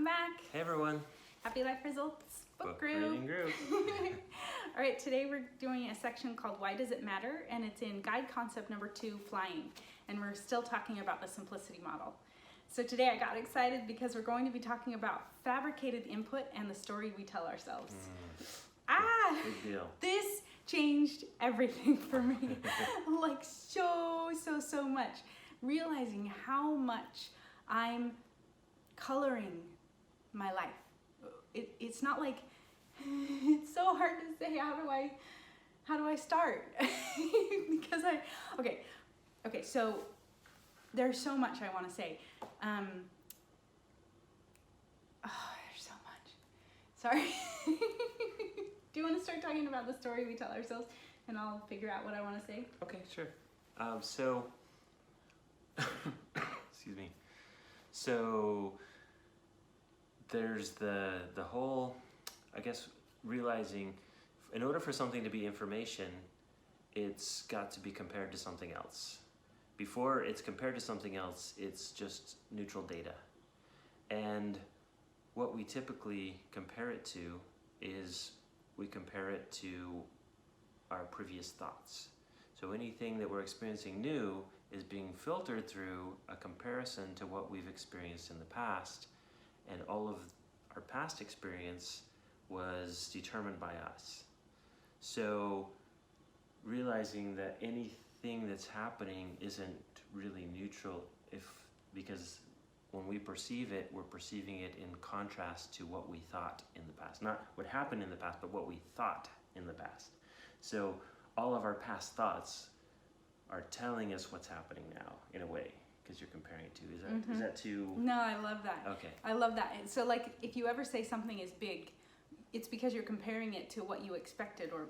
welcome back. Hey everyone. Happy Life Results Book Reading Group. All right, today we're doing a section called Why Does It Matter? And it's in guide concept number 2, flying. And we're still talking about the simplicity model. So today I got excited because we're going to be talking about fabricated input and the story we tell ourselves. Big deal. This changed everything for me. Like so much. Realizing how much I'm coloring my life. It's not like, it's so hard to say, how do I start? Because okay, so there's so much I want to say. There's so much. Sorry. Do you want to start talking about the story we tell ourselves, and I'll figure out what I want to say? Okay, sure. Excuse me. So there's the whole, I guess, realizing in order for something to be information, it's got to be compared to something else. Before it's compared to something else, it's just neutral data. And what we typically compare it to is we compare it to our previous thoughts. So anything that we're experiencing new is being filtered through a comparison to what we've experienced in the past, and all of our past experience was determined by us. So realizing that anything that's happening isn't really neutral because when we perceive it, we're perceiving it in contrast to what we thought in the past. Not what happened in the past, but what we thought in the past. So all of our past thoughts are telling us what's happening now, in a way, because you're comparing it to. Is that too... No, I love that. Okay. I love that. So like, if you ever say something is big, it's because you're comparing it to what you expected or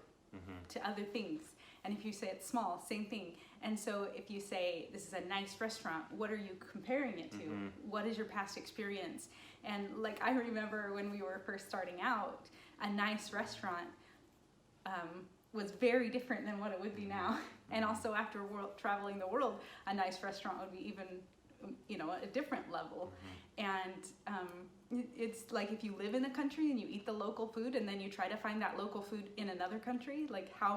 to other things. And if you say it's small, same thing. And so if you say this is a nice restaurant, what are you comparing it to? What is your past experience? And like, I remember when we were first starting out, a nice restaurant was very different than what it would be now. And also after traveling the world, a nice restaurant would be even, a different level. And it's like if you live in a country and you eat the local food and then you try to find that local food in another country, like how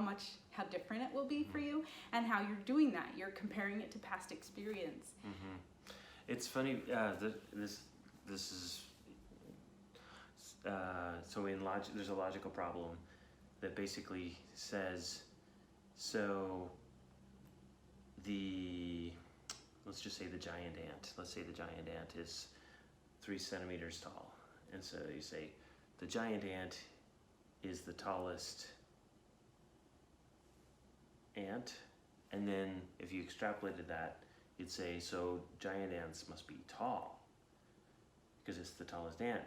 different it will be for you and how you're doing that. You're comparing it to past experience. It's funny, this is, so in logic, there's a logical problem that basically says, so let's just say the giant ant. Let's say the giant ant is 3 centimeters tall. And so you say the giant ant is the tallest ant. And then if you extrapolated that, you'd say, so giant ants must be tall because it's the tallest ant.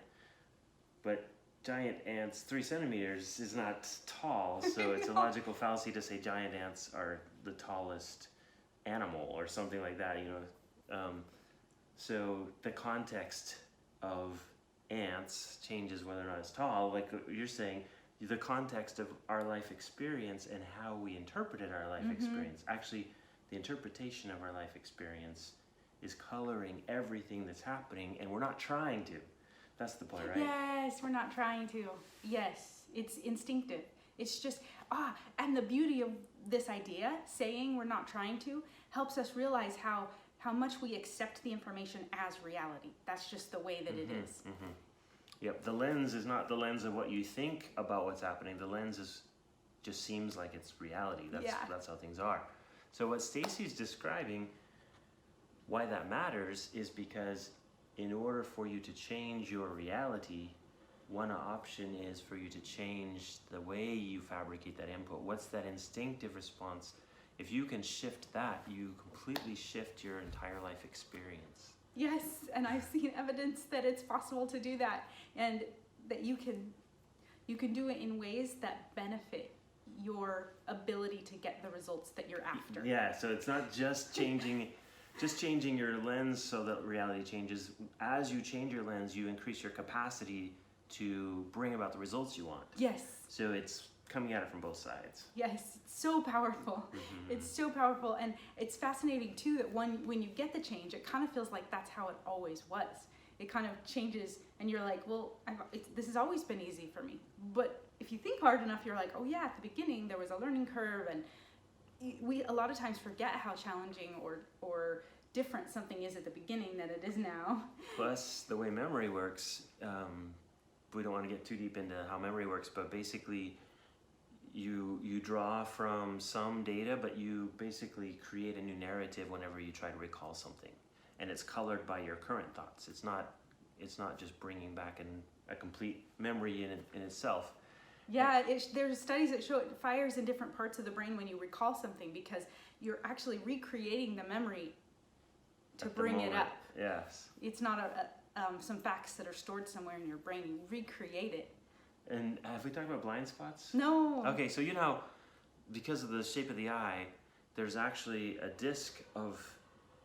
But giant ants, 3 centimeters is not tall, so it's a logical fallacy to say giant ants are the tallest animal or something like that, so the context of ants changes whether or not it's tall. Like you're saying, the context of our life experience and how we interpreted our life experience. Actually, the interpretation of our life experience is coloring everything that's happening, and we're not trying to. That's the point, right? Yes, we're not trying to. Yes, it's instinctive. It's just, and the beauty of this idea, saying we're not trying to, helps us realize how much we accept the information as reality. That's just the way that it is. Yep, the lens is not the lens of what you think about what's happening. The lens just seems like it's reality. That's how things are. So what Stacy's describing, why that matters, is because in order for you to change your reality, one option is for you to change the way you fabricate that input. What's that instinctive response? If you can shift that, you completely shift your entire life experience. Yes, and I've seen evidence that it's possible to do that, and that you can do it in ways that benefit your ability to get the results that you're after. Yeah, so it's not just changing your lens so that reality changes. As you change your lens, you increase your capacity to bring about the results you want. Yes. So it's coming at it from both sides. Yes, it's so powerful. It's so powerful, and it's fascinating too that when you get the change, it kind of feels like that's how it always was. it kind of changes, and you're like, well, this has always been easy for me. But if you think hard enough, you're like, oh yeah, at the beginning there was a learning curve, and we a lot of times forget how challenging or different something is at the beginning than it is now. Plus, the way memory works, we don't want to get too deep into how memory works, but basically you draw from some data, but you basically create a new narrative whenever you try to recall something, and it's colored by your current thoughts. It's not just bringing back a complete memory in itself. Yeah, there's studies that show it fires in different parts of the brain when you recall something, because you're actually recreating the memory to bring it up. Yes. It's not some facts that are stored somewhere in your brain. You recreate it. And have we talked about blind spots? No. Okay, so because of the shape of the eye, there's actually a disc of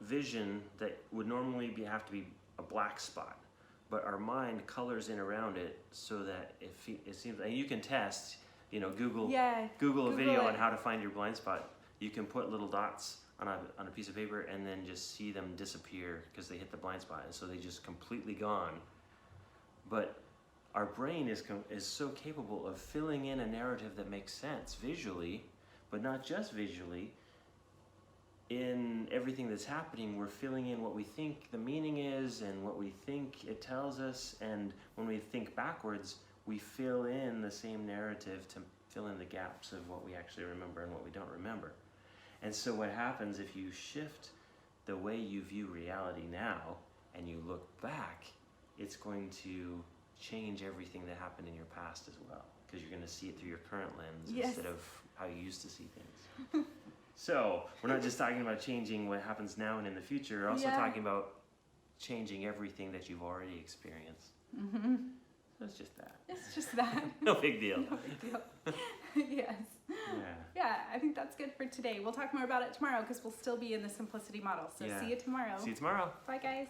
vision that would normally have to be a black spot, but our mind colors in around it so that it seems. And you can test. Google a video on how to find your blind spot. You can put little dots on a piece of paper and then just see them disappear because they hit the blind spot, and so they just completely gone. But our brain is so capable of filling in a narrative that makes sense visually, but not just visually. In everything that's happening, we're filling in what we think the meaning is and what we think it tells us, and when we think backwards, we fill in the same narrative to fill in the gaps of what we actually remember and what we don't remember. And so what happens if you shift the way you view reality now and you look back, it's going to change everything that happened in your past as well, because you're going to see it through your current lens instead of how you used to see things. So we're not just talking about changing what happens now and in the future, we're also talking about changing everything that you've already experienced. Mm-hmm. So it's just that. It's just that. No big deal. No big deal. Yes. Yeah, I think that's good for today. We'll talk more about it tomorrow because we'll still be in the simplicity model. So see you tomorrow. See you tomorrow. Bye, guys.